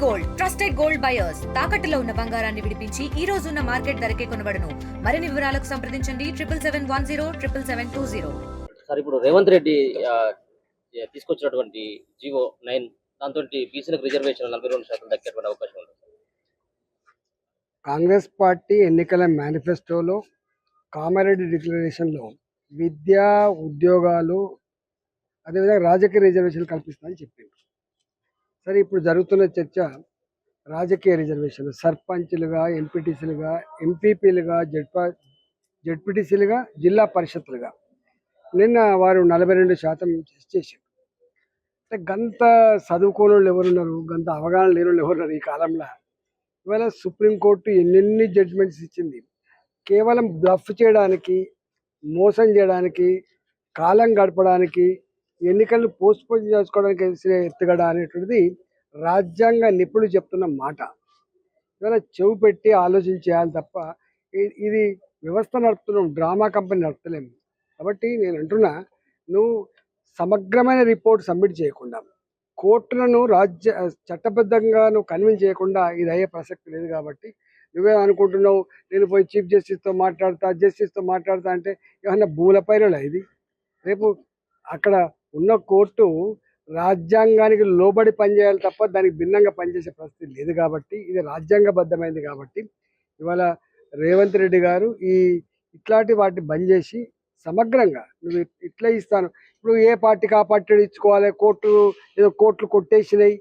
Gold trusted gold buyers తాకట్టులో ఉన్న బంగారాన్ని విడిపించి ఈ రోజు ఉన్న మార్కెట్ ధరకే కొనబడును. మరిన్ని వివరాలకు సంప్రదించండి 7771077720. సార్ ఇప్పుడు రేవంత్ రెడ్డి తీసుకొచ్చినటువంటి జివో 9 దాంతో బీసీలకు రిజర్వేషన్ 42% దక్కేటువంటి అవకాశం ఉంది. కాంగ్రెస్ పార్టీ ఎన్నికల మేనిఫెస్టోలో కామారెడ్డి డిక్లరేషన్లో విద్యా ఉద్యోగాలు అదేవిధంగా రాజకీయ రిజర్వేషన్లు కల్పిస్తామని చెప్పింది. సరే, ఇప్పుడు జరుగుతున్న చర్చ రాజకీయ రిజర్వేషన్లు సర్పంచ్లుగా, ఎంపీటీసీలుగా, ఎంపీపీలుగా, జడ్పీటీసీలుగా, జిల్లా పరిషత్లుగా నిన్న వారు 42% చేశారు. అంటే గంత చదువుకోని వాళ్ళు ఎవరున్నారు, గంత అవగాహన లేని వాళ్ళు ఎవరున్నారు ఈ కాలంలో? ఇవాళ సుప్రీంకోర్టు ఎన్నెన్ని జడ్జిమెంట్స్ ఇచ్చింది. కేవలం బ్లఫ్ చేయడానికి, మోసం చేయడానికి, కాలం గడపడానికి, ఎన్నికలను పోస్ట్పోన్ చేసుకోవడానికి ఎత్తుగడ అనేటువంటిది రాజ్యాంగ నిపుణులు చెప్తున్న మాట. ఇవాళ చెవు పెట్టి ఆలోచించేయాలి తప్ప ఇది వ్యవస్థ నడుపుతున్నాం, డ్రామా కంపెనీ నడుపుతలేము. కాబట్టి నేను అంటున్నా, నువ్వు సమగ్రమైన రిపోర్ట్ సబ్మిట్ చేయకుండా, కోర్టులను చట్టబద్ధంగా నువ్వు కన్విన్స్ చేయకుండా ఇది అయ్యే ప్రసక్తి లేదు. కాబట్టి నువ్వే అనుకుంటున్నావు నేను పోయి చీఫ్ జస్టిస్తో మాట్లాడతా అంటే ఏమన్నా భూలపైన ఇది? రేపు అక్కడ ఉన్న కోర్టు రాజ్యాంగానికి లోబడి పనిచేయాలి తప్ప దానికి భిన్నంగా పనిచేసే పరిస్థితి లేదు. కాబట్టి ఇది రాజ్యాంగబద్ధమైంది. కాబట్టి ఇవాళ రేవంత్ రెడ్డి గారు ఇట్లాంటి వాటిని బంద్ చేసి సమగ్రంగా నువ్వు ఇట్లా ఇస్తాను, ఇప్పుడు ఏ పార్టీకి ఆ పార్టీ ఇచ్చుకోవాలి, కోర్టులు కొట్టేసినాయి,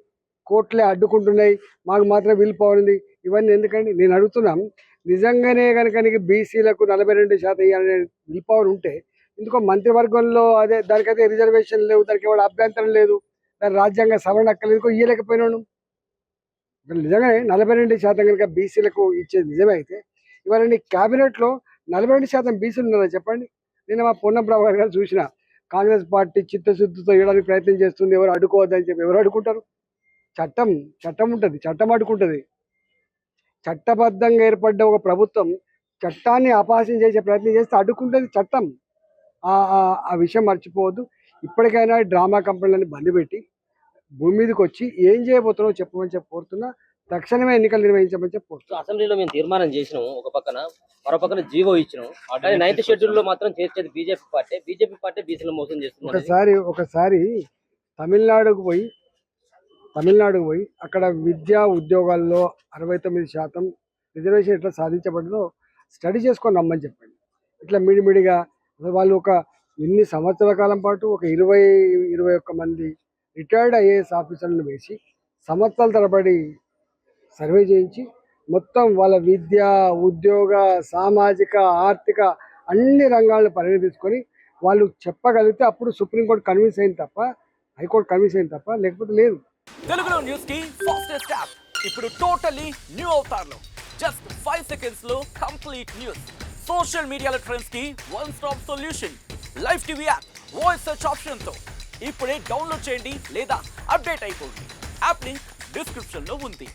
కోర్టులే అడ్డుకుంటున్నాయి, మాకు మాత్రం విల్ పవర్ ఉంది, ఇవన్నీ ఎందుకండి? నేను అడుగుతున్నాం, నిజంగానే కనుక నీకు బీసీలకు 42% ఇవ్వాలనే విల్ పవర్ ఉంటే ఎందుకో మంత్రివర్గంలో దానికైతే రిజర్వేషన్ లేవు, దానికి ఎవరు అభ్యంతరం లేదు, దాని రాజ్యాంగ సవరణ అక్కర్లేదు, ఇయ్యలేకపోయినాను. నిజంగానే 42% కనుక బీసీలకు ఇచ్చేది నిజమే అయితే ఇవాళ నీ క్యాబినెట్లో 42% బీసీలు ఉన్నారని చెప్పండి. నేను మా పొన్నం ప్రభాకర్ గారు చూసిన, కాంగ్రెస్ పార్టీ చిత్తశుద్ధితో ఇవ్వడానికి ప్రయత్నం చేస్తుంది, ఎవరు అడ్డుకోవద్దని చెప్పి. ఎవరు అడ్డుకుంటారు? చట్టం ఉంటుంది, చట్టం అడ్డుకుంటుంది. చట్టబద్ధంగా ఏర్పడ్డ ఒక ప్రభుత్వం చట్టాన్ని అపహాస్యం చేసే ప్రయత్నం చేస్తే అడ్డుకుంటుంది చట్టం. ఆ విషయం మర్చిపోవద్దు. ఇప్పటికైనా డ్రామా కంపెనీలని బంద్ పెట్టి భూమి మీదకి వచ్చి ఏం చేయబోతున్నావు చెప్పమని చెప్పి కోరుతున్నా. తక్షణమే ఎన్నికలు నిర్వహించమని చెప్పి కోరుతున్నా. అసెంబ్లీలో మేము తీర్మానం చేసినాము, ఒక పక్కన మరో పక్కన జీవో ఇచ్చినాం. 9th షెడ్యూల్లో మాత్రం చేసేది బీజేపీ పార్టీ బీసీలు మోసం చేస్తుంది. ఒకసారి తమిళనాడుకు పోయి అక్కడ విద్యా ఉద్యోగాల్లో 69% రిజర్వేషన్ ఎట్లా సాధించబడిందో స్టడీ చేసుకొని రమ్మని చెప్పండి. ఇట్లా మిడిమిడిగా వాళ్ళు ఇన్ని సంవత్సరాల కాలం పాటు 20-21 మంది రిటైర్డ్ ఐఏఎస్ ఆఫీసర్లను వేసి సంవత్సరాల తరబడి సర్వే చేయించి మొత్తం వాళ్ళ విద్య, ఉద్యోగ, సామాజిక, ఆర్థిక అన్ని రంగాలను పరిగణ తీసుకొని వాళ్ళు చెప్పగలిగితే అప్పుడు సుప్రీంకోర్టు కన్విన్స్ అయింది తప్ప, హైకోర్టు కన్విన్స్ అయింది తప్ప, లేకపోతే లేదు. తెలుగులో న్యూస్ కి ఫాస్టెస్ట్ యాప్ ఇప్పుడు టోటల్లీ న్యూ అవతార్లో జస్ట్ 5 సెకండ్స్ లో కంప్లీట్ న్యూస్. సోషల్ మీడియాలో ట్రెండ్స్ కి one stop solution. Live TV app voice search option తో ఇప్పుడే డౌన్లోడ్ చేయండి లేదా అప్డేట్ అయిపోండి. యాప్ లింక్ డిస్క్రిప్షన్ లో ఉంది.